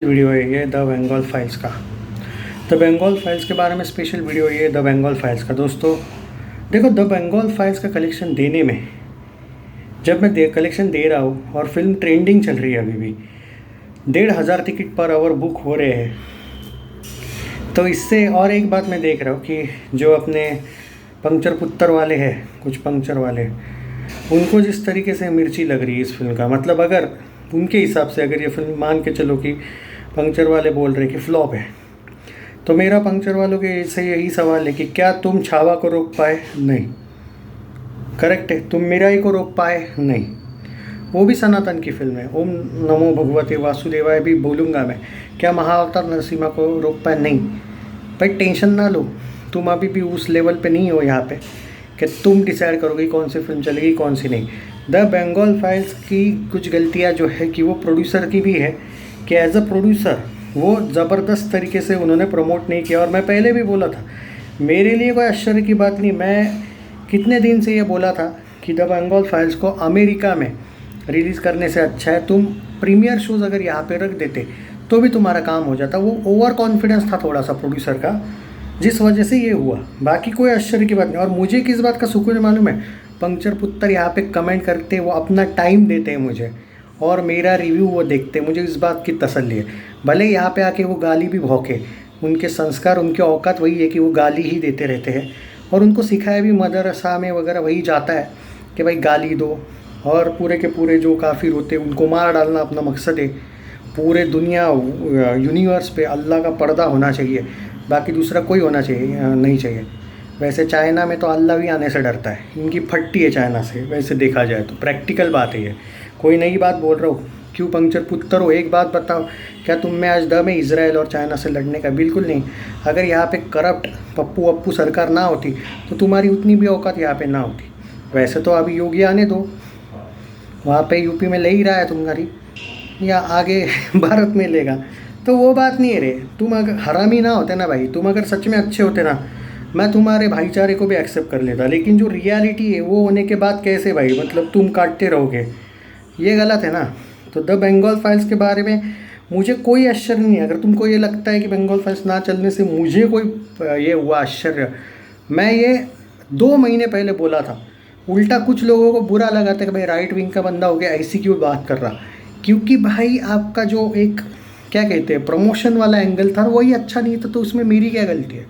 Video है ये the Bengal files का। द बंगाल फाइल्स के बारे में स्पेशल वीडियो है ये द बंगाल फाइल्स का। दोस्तों देखो, द बंगाल फाइल्स का कलेक्शन देने में, जब मैं कलेक्शन दे रहा हूँ और फिल्म ट्रेंडिंग चल रही है, अभी भी 1,500 टिकट पर आवर बुक हो रहे हैं, तो इससे और एक बात मैं देख रहा हूँ कि जो अपने पंक्चर पुत्तर वाले हैं, कुछ पंक्चर वाले, उनको जिस तरीके से मिर्ची लग रही है इस फिल्म का, मतलब अगर उनके हिसाब से अगर ये फिल्म मान के चलो कि पंक्चर वाले बोल रहे कि फ्लॉप है, तो मेरा पंक्चर वालों के से यही सवाल है कि क्या तुम छावा को रोक पाए? नहीं। करेक्ट है, तुम मिराई को रोक पाए? नहीं। वो भी सनातन की फिल्म है, ओम नमो भगवते वासुदेवाय भी बोलूँगा मैं। क्या महाअवतार नरसिम्हा को रोक पाए? नहीं। भाई टेंशन ना लो, तुम अभी भी उस लेवल पे नहीं हो यहाँ पे कि तुम डिसाइड करोगे कौन सी फिल्म चलेगी कौन सी नहीं। द बंगाल फाइल्स की कुछ गलतियाँ जो है कि वो प्रोड्यूसर की भी है कि एज अ प्रोड्यूसर वो ज़बरदस्त तरीके से उन्होंने प्रमोट नहीं किया। और मैं पहले भी बोला था, मेरे लिए कोई आश्चर्य की बात नहीं, मैं कितने दिन से ये बोला था कि द बंगाल फाइल्स को अमेरिका में रिलीज़ करने से अच्छा है तुम प्रीमियर शोज़ अगर यहाँ पे रख देते तो भी तुम्हारा काम हो जाता। वो ओवर कॉन्फिडेंस था थोड़ा सा प्रोड्यूसर का, जिस वजह से ये हुआ, बाकी कोई आश्चर्य की बात नहीं। और मुझे किस बात का सुकून मालूम है, पंक्चर पुत्तर यहाँ पे कमेंट करते, वो अपना टाइम देते हैं मुझे और मेरा रिव्यू वो देखते, मुझे इस बात की तसल्ली है। भले यहाँ पे आके वो गाली भी भौंके, उनके संस्कार, उनके औकात वही है कि वो गाली ही देते रहते हैं। और उनको सिखाया भी मदरसा में वगैरह वही जाता है कि भाई गाली दो, और पूरे के पूरे जो काफिर होते हैं उनको मार डालना अपना मकसद है। पूरे दुनिया यूनिवर्स पे अल्लाह का पर्दा होना चाहिए, बाकी दूसरा कोई होना चाहिए नहीं चाहिए। वैसे चाइना में तो अल्लाह भी आने से डरता है, इनकी फटती है चाइना से, वैसे देखा जाए तो प्रैक्टिकल बात है ये, कोई नई बात बोल रहा हूँ। क्यों पंक्चर पुत्तर हो, एक बात बताओ, क्या तुम में आज दम है इजराइल और चाइना से लड़ने का? बिल्कुल नहीं। अगर यहाँ पे करप्ट पप्पू अप्पू सरकार ना होती तो तुम्हारी उतनी भी औकात यहाँ पे ना होती। वैसे तो अभी योगी आने दो, वहाँ पे यूपी में ले ही रहा है तुम्हारी, या आगे भारत में लेगा, तो वो बात नहीं है रे। तुम अगर हरामी ना होते ना भाई, तुम अगर सच में अच्छे होते ना, मैं तुम्हारे भाईचारे को भी एक्सेप्ट कर लेता। लेकिन जो रियलिटी है वो होने के बाद कैसे भाई, मतलब तुम काटते रहोगे, ये गलत है ना। तो द बंगाल फाइल्स के बारे में मुझे कोई आश्चर्य नहीं है। अगर तुमको ये लगता है कि बंगाल फाइल्स ना चलने से मुझे कोई ये हुआ आश्चर्य, मैं ये 2 महीने पहले बोला था। उल्टा कुछ लोगों को बुरा लगा था कि भाई राइट विंग का बंदा हो गया, ऐसी क्यों बात कर रहा, क्योंकि भाई आपका जो एक क्या कहते हैं प्रमोशन वाला एंगल था वही अच्छा नहीं था, तो उसमें मेरी क्या गलती है?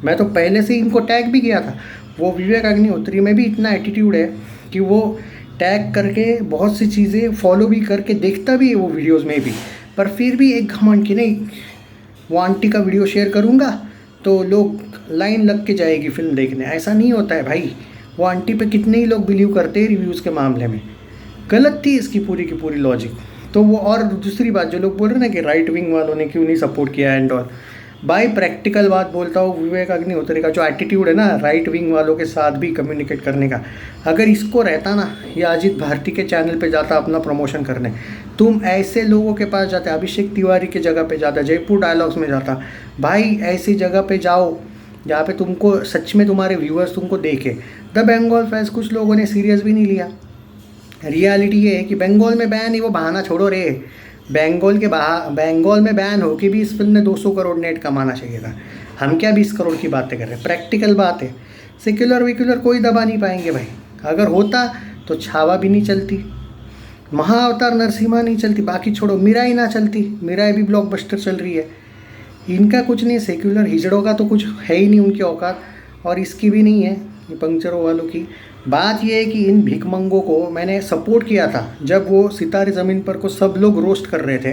मैं तो पहले से ही इनको टैग भी किया था। वो विवेक अग्निहोत्री में भी इतना एटीट्यूड है कि वो टैग करके बहुत सी चीज़ें फॉलो भी करके देखता भी है वो वीडियोस में भी, पर फिर भी एक घमंड कि नहीं, वो आंटी का वीडियो शेयर करूँगा तो लोग लाइन लग के जाएगी फिल्म देखने। ऐसा नहीं होता है भाई। वो आंटी पे कितने ही लोग बिलीव करते हैं रिव्यूज़ के मामले में। गलत थी इसकी पूरी की पूरी लॉजिक। तो वो, और दूसरी बात जो लोग बोल रहे हैं ना कि राइट विंग वालों ने क्यों नहीं सपोर्ट किया एंड ऑल, भाई प्रैक्टिकल बात बोलता हूँ, विवेक अग्निहोत्री का जो एटीट्यूड है ना राइट विंग वालों के साथ भी कम्युनिकेट करने का, अगर इसको रहता ना, ये अजीत भारती के चैनल पे जाता अपना प्रमोशन करने, तुम ऐसे लोगों के पास जाते, अभिषेक तिवारी के जगह पे जाता, जयपुर डायलॉग्स में जाता, भाई ऐसी जगह पे जाओ जहाँ पे तुमको सच में तुम्हारे व्यूअर्स तुमको देखे। द बंगाल फाइल्स कुछ लोगों ने सीरियस भी नहीं लिया। रियलिटी ये है कि बंगाल में बैन है, वो बहाना छोड़ो रे। बंगाल में बैन हो कि भी इस फिल्म ने 200 करोड़ नेट कमाना चाहिए था। हम क्या 20 करोड़ की बातें कर रहे हैं, प्रैक्टिकल बात है। सेक्युलर विक्युलर कोई दबा नहीं पाएंगे भाई। अगर होता तो छावा भी नहीं चलती, महाअवतार नरसिम्हा नहीं चलती, बाकी छोड़ो मिराई ना चलती, मिराई भी ब्लॉकबस्टर चल रही है। इनका कुछ नहीं, सेक्युलर हिजड़ों का तो कुछ है ही नहीं उनकी औकात, और इसकी भी नहीं है ये पंक्चरों वालों की। बात यह है कि इन भिखमंगों को मैंने सपोर्ट किया था जब वो सितारे ज़मीन पर को सब लोग रोस्ट कर रहे थे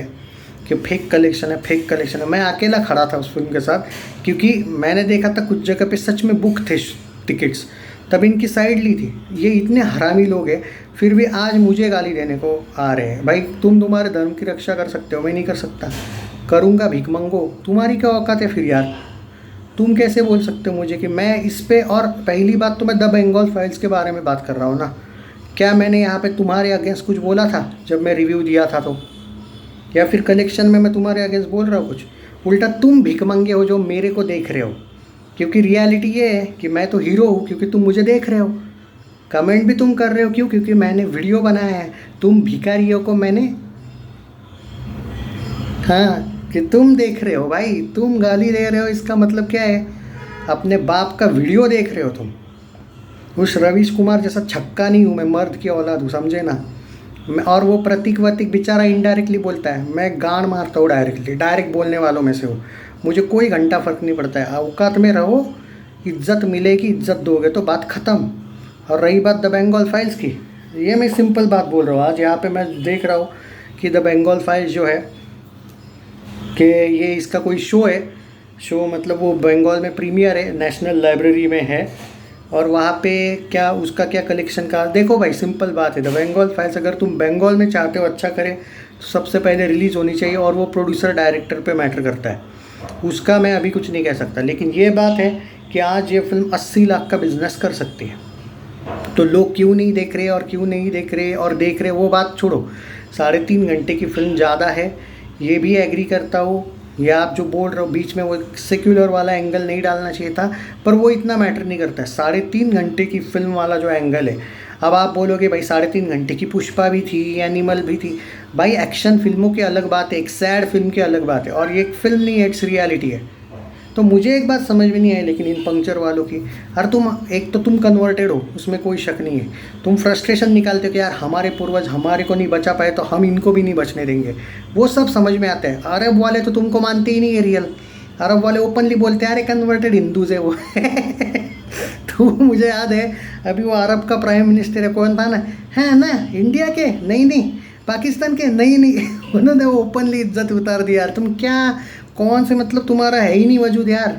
कि फेक कलेक्शन है, फेक कलेक्शन है। मैं अकेला खड़ा था उस फिल्म के साथ, क्योंकि मैंने देखा था कुछ जगह पे सच में बुक थे टिकट्स, तब इनकी साइड ली थी। ये इतने हरामी लोग हैं, फिर भी आज मुझे गाली देने को आ रहे हैं। भाई तुम तुम्हारे धर्म की रक्षा कर सकते हो, मैं नहीं कर सकता। करूँगा भिखमंगो, तुम्हारी क्या औकात है फिर यार? तुम कैसे बोल सकते हो मुझे कि मैं इस पे, और पहली बात तो मैं द बंगाल फाइल्स के बारे में बात कर रहा हूँ ना, क्या मैंने यहाँ पे तुम्हारे अगेंस्ट कुछ बोला था जब मैं रिव्यू दिया था तो, या फिर कलेक्शन में मैं तुम्हारे अगेंस्ट बोल रहा हूँ कुछ? उल्टा तुम भिखमंगे हो जो मेरे को देख रहे हो, क्योंकि रियलिटी ये है कि मैं तो हीरो हूँ क्योंकि तुम मुझे देख रहे हो। कमेंट भी तुम कर रहे हो क्यों? क्योंकि मैंने वीडियो बनाया है। तुम भिखारियों को मैंने हाँ, कि तुम देख रहे हो भाई, तुम गाली दे रहे हो, इसका मतलब क्या है? अपने बाप का वीडियो देख रहे हो तुम। उस रवीश कुमार जैसा छक्का नहीं हूँ मैं, मर्द की औलाद हूँ, समझे ना। और वो प्रतीक वतीक बेचारा इनडायरेक्टली बोलता है, मैं गांड मारता हूँ डायरेक्टली, डायरेक्ट बोलने वालों में से हूँ। मुझे कोई घंटा फ़र्क नहीं पड़ता है, औकात में रहो, इज्जत मिलेगी, इज्जत दोगे तो बात ख़त्म। और रही बात द बंगाल फाइल्स की, ये मैं सिंपल बात बोल रहा हूँ। आज यहाँ पे मैं देख रहा हूँ कि द बंगाल फाइल्स जो है कि ये इसका कोई शो है, शो मतलब वो बंगाल में प्रीमियर है, नेशनल लाइब्रेरी में है। और वहाँ पे क्या उसका क्या कलेक्शन का, देखो भाई सिंपल बात है, द बंगाल फाइल्स अगर तुम बंगाल में चाहते हो अच्छा करें तो सबसे पहले रिलीज़ होनी चाहिए। और वो प्रोड्यूसर डायरेक्टर पे मैटर करता है, उसका मैं अभी कुछ नहीं कह सकता। लेकिन ये बात है कि आज ये फिल्म 80 लाख का बिजनेस कर सकती है। तो लोग क्यों नहीं देख रहे और क्यों नहीं देख रहे और देख रहे, वो बात छोड़ो। 3.5 घंटे की फिल्म ज़्यादा है, ये भी एग्री करता हूँ। ये आप जो बोल रहे हो बीच में वो सेक्युलर वाला एंगल नहीं डालना चाहिए था, पर वो इतना मैटर नहीं करता है। 3.5 घंटे की फिल्म वाला जो एंगल है, अब आप बोलोगे भाई 3.5 घंटे की पुष्पा भी थी, एनिमल भी थी। भाई एक्शन फिल्मों की अलग बात है, एक सैड फिल्म की अलग बात है, और ये एक फिल्म नहीं है, इट्स रियलिटी है। तो मुझे एक बात समझ में नहीं आई लेकिन इन पंक्चर वालों की, अरे तुम एक तो तुम कन्वर्टेड हो, उसमें कोई शक नहीं है। तुम फ्रस्ट्रेशन निकालते हो कि यार हमारे पूर्वज हमारे को नहीं बचा पाए तो हम इनको भी नहीं बचने देंगे, वो सब समझ में आता है। अरब वाले तो तुमको मानते ही नहीं है रियल, अरब वाले ओपनली बोलते हैं अरे कन्वर्टेड हिंदूज है वो। तो मुझे याद है अभी वो अरब का प्राइम मिनिस्टर है, कौन था ना, है ना, इंडिया के नहीं पाकिस्तान के नहीं, उन्होंने ओपनली इज्जत उतार दी। यार तुम क्या, कौन से मतलब तुम्हारा है ही नहीं वजूद यार।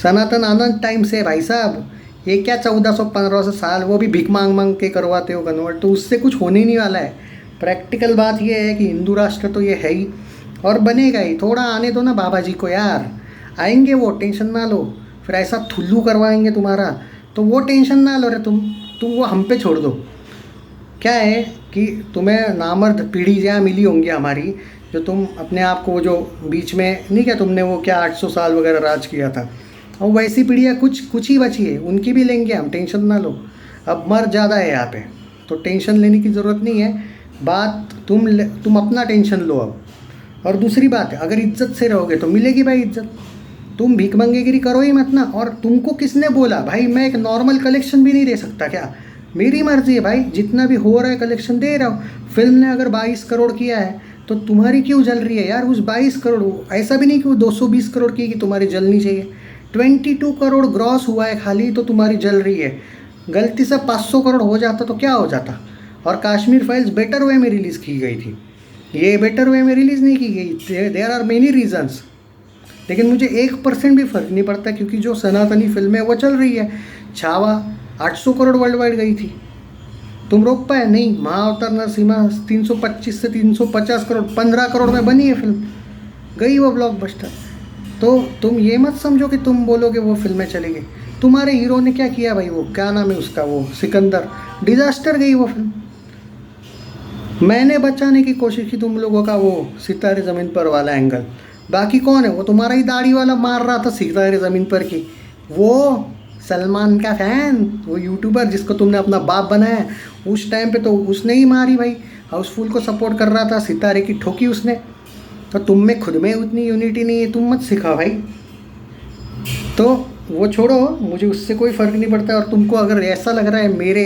सनातन आनंद टाइम से भाई साहब, ये क्या 1400-1500 साल, वो भी भीख मांग मांग के करवाते हो कन्वर्ट, तो उससे कुछ होने ही नहीं वाला है। प्रैक्टिकल बात ये है कि हिंदू राष्ट्र तो ये है ही और बनेगा ही। थोड़ा आने दो ना बाबा जी को यार, आएंगे वो, टेंशन ना लो। फिर ऐसा थुल्लू करवाएंगे तुम्हारा, तो वो टेंशन ना लो रे तुम वो हम पे छोड़ दो। क्या है कि तुम्हें नामर्द पीढ़ी जहाँ मिली होंगी हमारी, जो तुम अपने आप को जो बीच में नहीं क्या तुमने वो क्या 800 साल वगैरह राज किया था, और वैसी पीढ़ियाँ कुछ ही बची है, उनकी भी लेंगे हम, टेंशन ना लो। अब मर ज़्यादा है यहाँ पे, तो टेंशन लेने की ज़रूरत नहीं है। बात तुम अपना टेंशन लो अब। और दूसरी बात है, अगर इज्जत से रहोगे तो मिलेगी भाई इज्जत, तुम भीख मंगेगिरी करो ही मत ना। और तुमको किसने बोला भाई मैं एक नॉर्मल कलेक्शन भी नहीं दे सकता क्या? मेरी मर्जी है भाई, जितना भी हो रहा है कलेक्शन दे रहा हूँ। फिल्म ने अगर 22 करोड़ किया है तो तुम्हारी क्यों जल रही है यार? उस 22 करोड़, ऐसा भी नहीं कि वो 220 करोड़ की कि तुम्हारी जलनी चाहिए। 22 करोड़ ग्रॉस हुआ है खाली तो तुम्हारी जल रही है। गलती से 500 करोड़ हो जाता तो क्या हो जाता? और कश्मीर फाइल्स बेटर वे में रिलीज़ की गई थी, ये बेटर वे में रिलीज़ नहीं की गई। देयर आर मेनी रीजंस, लेकिन मुझे 1% भी फ़र्क नहीं पड़ता क्योंकि जो सनातनी फिल्म है वो चल रही है। छावा 800 करोड़ वर्ल्ड वाइड गई थी, तुम रोक पाए? नहीं। महाअवतार नरसिम्हा 325 से 350 करोड़, 15 करोड़ में बनी है फिल्म, गई वो ब्लॉकबस्टर। तो तुम ये मत समझो कि तुम बोलोगे वो फिल्में चलेगी। तुम्हारे हीरो ने क्या किया भाई, वो क्या नाम है उसका, वो सिकंदर, डिजास्टर गई वो फिल्म। मैंने बचाने की कोशिश की तुम लोगों का वो सितारे ज़मीन पर वाला एंगल, बाकी कौन है? वो तुम्हारा ही दाढ़ी वाला मार रहा था सितारे ज़मीन पर की, वो सलमान का फ़ैन, वो यूट्यूबर जिसको तुमने अपना बाप बनाया, उस टाइम पे तो उसने ही मारी भाई। हाउसफुल को सपोर्ट कर रहा था, सितारे की ठोकी उसने। तो तुम में खुद में उतनी यूनिटी नहीं है, तुम मत सिखा भाई। तो वो छोड़ो, मुझे उससे कोई फ़र्क नहीं पड़ता। और तुमको अगर ऐसा लग रहा है मेरे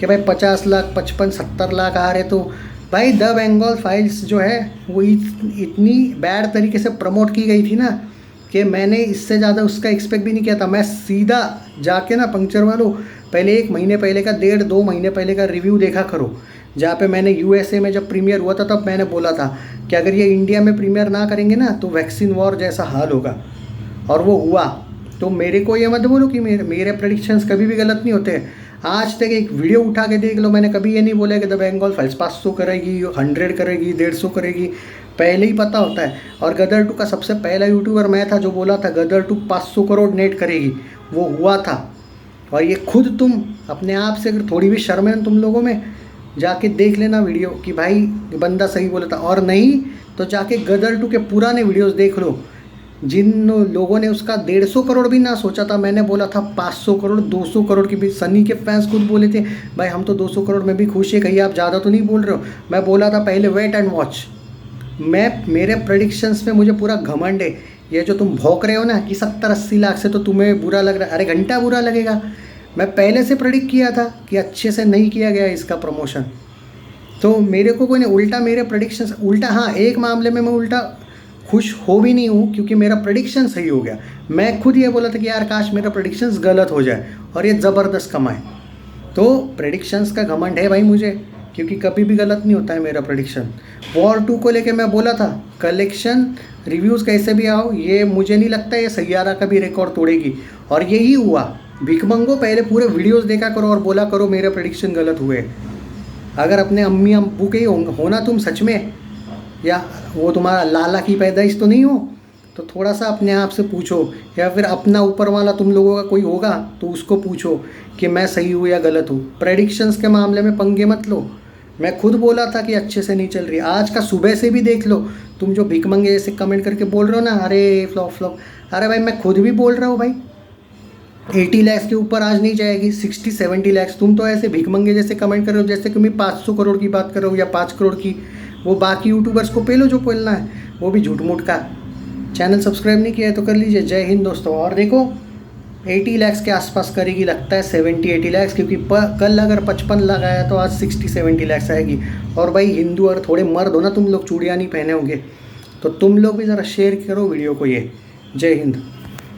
कि भाई 50 लाख 55-70 लाख आ रहे, तो भाई द बंगाल फाइल्स जो है वो इतनी बैड तरीके से प्रमोट की गई थी ना कि मैंने इससे ज़्यादा उसका एक्सपेक्ट भी नहीं किया था। मैं सीधा जाके ना पंक्चर वालों, पहले 1 महीने पहले का 1.5-2 महीने पहले का रिव्यू देखा करो, जहाँ पे मैंने यूएसए में जब प्रीमियर हुआ था तब मैंने बोला था कि अगर ये इंडिया में प्रीमियर ना करेंगे ना तो वैक्सीन वॉर जैसा हाल होगा, और वो हुआ। तो मेरे को ये मत बोलो कि मेरे प्रेडिक्शंस कभी भी गलत नहीं होते। आज तक एक वीडियो उठा के देख लो, मैंने कभी ये नहीं बोला कि द बंगाल फाइल्स 500 करेगी, 100 करेगी, 150 करेगी, पहले ही पता होता है। और गदर 2 का सबसे पहला यूट्यूबर मैं था जो बोला था गदर 2 500 करोड़ नेट करेगी, वो हुआ था। और ये खुद तुम अपने आप से अगर थोड़ी भी शर्म है तुम लोगों में, जाके देख लेना वीडियो कि भाई बंदा सही बोला था। और नहीं तो जाके गदर 2 के पुराने वीडियोस देख लो, जिन लोगों ने उसका 150 करोड़ भी ना सोचा था, मैंने बोला था 500 करोड़ 200 करोड़ की भी। सनी के फैंस खुद बोले थे भाई हम तो 200 करोड़ में भी खुश है, कहीं आप ज़्यादा तो नहीं बोल रहे हो। मैं बोला था पहले वेट एंड वॉच, मेरे प्रेडिक्शंस में मुझे पूरा घमंड है। ये जो तुम भौंक रहे हो ना कि 70-80 लाख से तो तुम्हें बुरा लग रहा है, अरे घंटा बुरा लगेगा। मैं पहले से प्रेडिक्ट किया था कि अच्छे से नहीं किया गया इसका प्रमोशन। तो मेरे को कोई नहीं, उल्टा मेरे प्रेडिक्शंस उल्टा, हाँ एक मामले में मैं उल्टा खुश हो भी नहीं हूँ क्योंकि मेरा प्रेडिक्शन सही हो गया। मैं खुद ये बोला था कि यार काश मेरा प्रेडिक्शंस गलत हो जाए और ये ज़बरदस्त कमाए। तो प्रेडिक्शंस का घमंड है भाई मुझे, क्योंकि कभी भी गलत नहीं होता है मेरा प्रेडिक्शन। वॉर 2 को लेके मैं बोला था कलेक्शन रिव्यूज़ कैसे भी आओ, ये मुझे नहीं लगता ये सैयारा का भी रिकॉर्ड तोड़ेगी, और यही हुआ। भिखमंगो पहले पूरे वीडियोस देखा करो और बोला करो मेरे प्रेडिक्शन गलत हुए। अगर अपने अम्मी अब्बू के ही होना तुम सच में, या वो तुम्हारा लाला की पैदाइश तो नहीं हो, तो थोड़ा सा अपने आप से पूछो, या फिर अपना ऊपर वाला तुम लोगों का कोई होगा तो उसको पूछो कि मैं सही हूँ या गलत हूँ। प्रेडिक्शंस के मामले में पंगे मत लो। मैं खुद बोला था कि अच्छे से नहीं चल रही। आज का सुबह से भी देख लो, तुम जो भिखमंगे जैसे कमेंट करके बोल रहे हो ना, अरे फ्लॉप फ्लॉप, अरे भाई मैं खुद भी बोल रहा हूँ भाई 80 लाख के ऊपर आज नहीं जाएगी, 60-70 लाख। तुम तो ऐसे भिखमंगे जैसे कमेंट कर रहे हो जैसे कि मैं 500 करोड़ की बात कर रहा हूँ या 5 करोड़ की। वो बाकी यूट्यूबर्स को पेलो जो बोलना है, वो भी झूठ मूठ का। चैनल सब्सक्राइब नहीं किया है तो कर लीजिए। जय हिंद दोस्तों। और देखो 80 लाख के आसपास करेगी लगता है, 70-80 लाख, क्योंकि कल अगर 55 लाख आया तो आज 60-70 लाख आएगी। और भाई हिंदू और थोड़े मर्द हो ना तुम लोग, चूड़ियाँ नहीं पहने होंगे, तो तुम लोग भी ज़रा शेयर करो वीडियो को। ये जय हिंद।